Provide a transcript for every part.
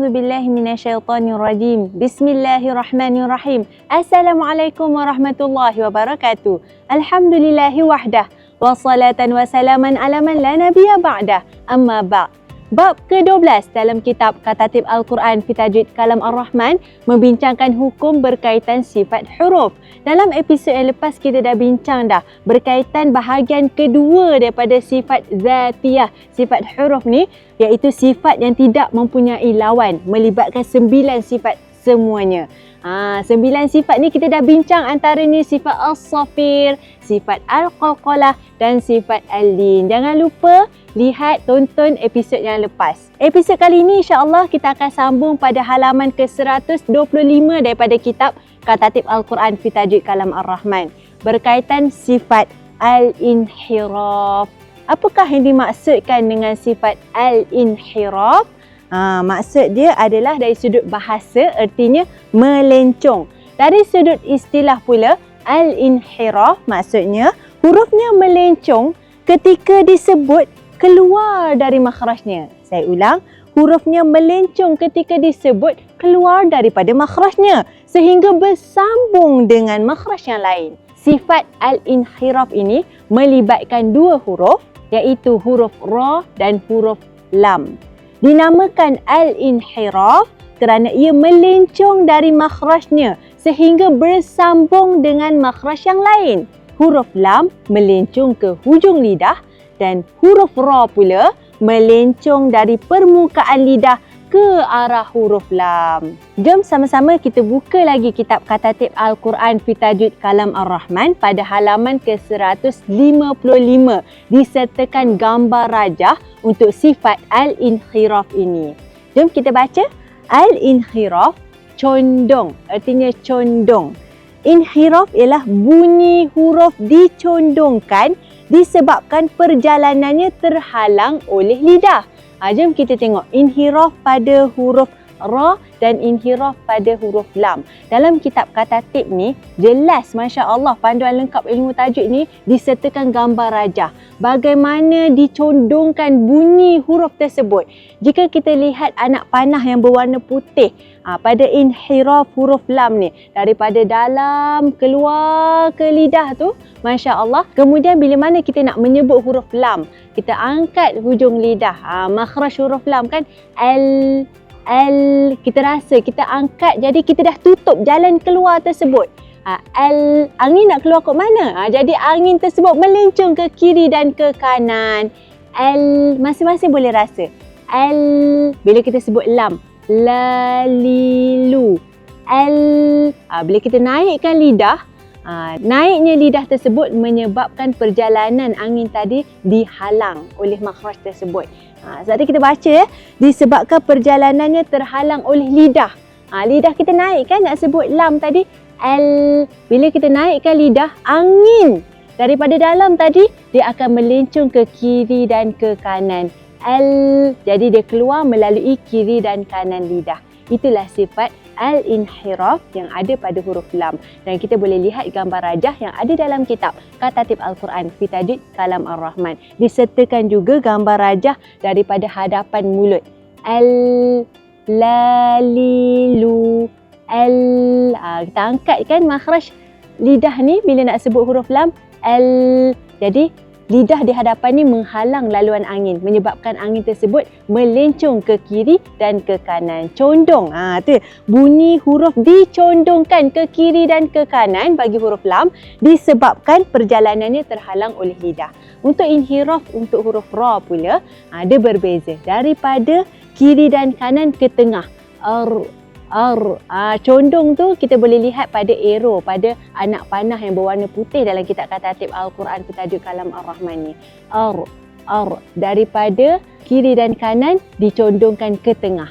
A'udzubillahi minasyaitonirrajim. Bismillahirrahmanirrahim. Assalamualaikum warahmatullahi wabarakatuh. Alhamdulillahi wahdah. Wassalatan wassalaman ala man la nabiyya ba'dah. Amma ba'. Bab ke-12 dalam kitab Katatib Al-Quran fi Tajwid Kalam Ar-Rahman membincangkan hukum berkaitan sifat huruf. Dalam episod yang lepas kita dah bincang dah berkaitan bahagian kedua daripada sifat zatiyah. Sifat huruf ni iaitu sifat yang tidak mempunyai lawan, melibatkan 9 sifat semuanya. 9 sifat ni kita dah bincang, antaranya sifat as-safir, sifat al-qalqalah dan sifat al-lin. Jangan lupa lihat, tonton episod yang lepas. Episod kali ini insya-Allah kita akan sambung pada halaman ke-125 daripada kitab Katatib Al-Quran fi Tajwid Kalam Ar-Rahman berkaitan sifat al-inhiraf. Apakah yang dimaksudkan dengan sifat al-inhiraf? Maksud dia adalah dari sudut bahasa, artinya melencong. Dari sudut istilah pula, al-inhiraf maksudnya hurufnya melencong ketika disebut keluar dari makhrajnya. Saya ulang, hurufnya melencong ketika disebut keluar daripada makhrajnya sehingga bersambung dengan makhraj yang lain. Sifat al-inhiraf ini melibatkan 2 huruf, iaitu huruf ra dan huruf lam. Dinamakan al-inhiraf kerana ia melencong dari makhrajnya sehingga bersambung dengan makhraj yang lain. Huruf lam melencong ke hujung lidah dan huruf ra pula melencong dari permukaan lidah ke arah huruf lam. Jom sama-sama kita buka lagi kitab Katatib Al-Quran fi Tajwid Kalam Ar-Rahman pada halaman ke-155 disertakan gambar rajah untuk sifat al-inhiraf ini. Jom kita baca. Al-inhiraf condong, artinya condong. Inhiraf ialah bunyi huruf dicondongkan disebabkan perjalanannya terhalang oleh lidah. Jom kita tengok inhiraf pada huruf ra dan inhiraf pada huruf lam. Dalam kitab Katatib ni jelas, masya-Allah, panduan lengkap ilmu tajwid ni disertakan gambar rajah bagaimana dicondongkan bunyi huruf tersebut. Jika kita lihat anak panah yang berwarna putih pada inhiraf huruf lam ni, daripada dalam keluar ke lidah tu, masya-Allah. Kemudian bila mana kita nak menyebut huruf lam, kita angkat hujung lidah, makhraj huruf lam kan, kita rasa kita angkat, jadi kita dah tutup jalan keluar tersebut. Angin nak keluar ke mana? Jadi angin tersebut melencong ke kiri dan ke kanan. Masing-masing boleh rasa. Bila kita sebut lam, lalilu. Bila kita naikkan lidah, naiknya lidah tersebut menyebabkan perjalanan angin tadi dihalang oleh makhraj tersebut. Sebab tu kita baca disebabkan perjalanannya terhalang oleh lidah. Lidah kita naikkan, nak sebut lam tadi, bila kita naikkan lidah, angin daripada dalam tadi dia akan melencong ke kiri dan ke kanan. Jadi dia keluar melalui kiri dan kanan lidah. Itulah sifat al-inhiraf yang ada pada huruf lam. Dan kita boleh lihat gambar rajah yang ada dalam kitab Katatib Al-Quran fi Tajwid Kalam Ar-Rahman. Disertakan juga gambar rajah daripada hadapan mulut. Lalilu. Kita angkat kan makhraj lidah ni bila nak sebut huruf lam. Jadi lidah di hadapan ni menghalang laluan angin, menyebabkan angin tersebut melencong ke kiri dan ke kanan. Condong, tu bunyi huruf dicondongkan ke kiri dan ke kanan bagi huruf lam disebabkan perjalanannya terhalang oleh lidah. Untuk inhiraf untuk huruf ra pula, dia berbeza daripada kiri dan kanan ke tengah. Condong tu kita boleh lihat pada arrow, pada anak panah yang berwarna putih dalam kitab Katatib Al-Quran fi Tajwid Kalam Ar-Rahman ni. Daripada kiri dan kanan dicondongkan ke tengah.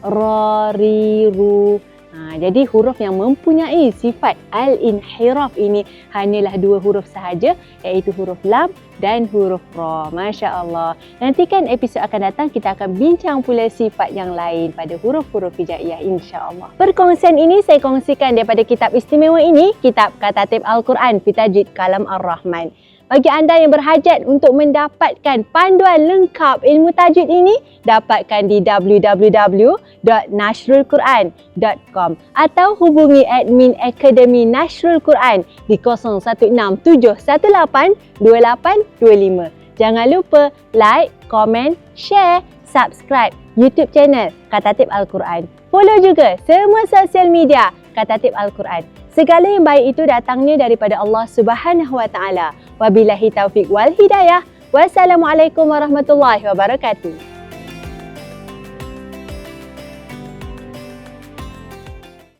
Ra, ri, ru. Jadi huruf yang mempunyai sifat al-inhiraf ini hanyalah 2 huruf sahaja, iaitu huruf lam dan huruf ra. Masya Allah. Nantikan episod akan datang, kita akan bincang pula sifat yang lain pada huruf-huruf hijaiyah, insya-Allah. Perkongsian ini saya kongsikan daripada kitab istimewa ini, kitab Katatib Al-Quran fi Tajwid Kalam Ar-Rahman. Bagi anda yang berhajat untuk mendapatkan panduan lengkap ilmu tajwid ini, dapatkan di www.nashrulquran.com atau hubungi admin Akademi Nashrul Quran di 0167182825. Jangan lupa like, komen, share, subscribe YouTube channel Katatib Al-Quran. Follow juga semua sosial media Katatib Al-Quran. Segala yang baik itu datangnya daripada Allah Subhanahu Wa Taala. Wabillahi taufiq wal hidayah. Wassalamualaikum warahmatullahi wabarakatuh.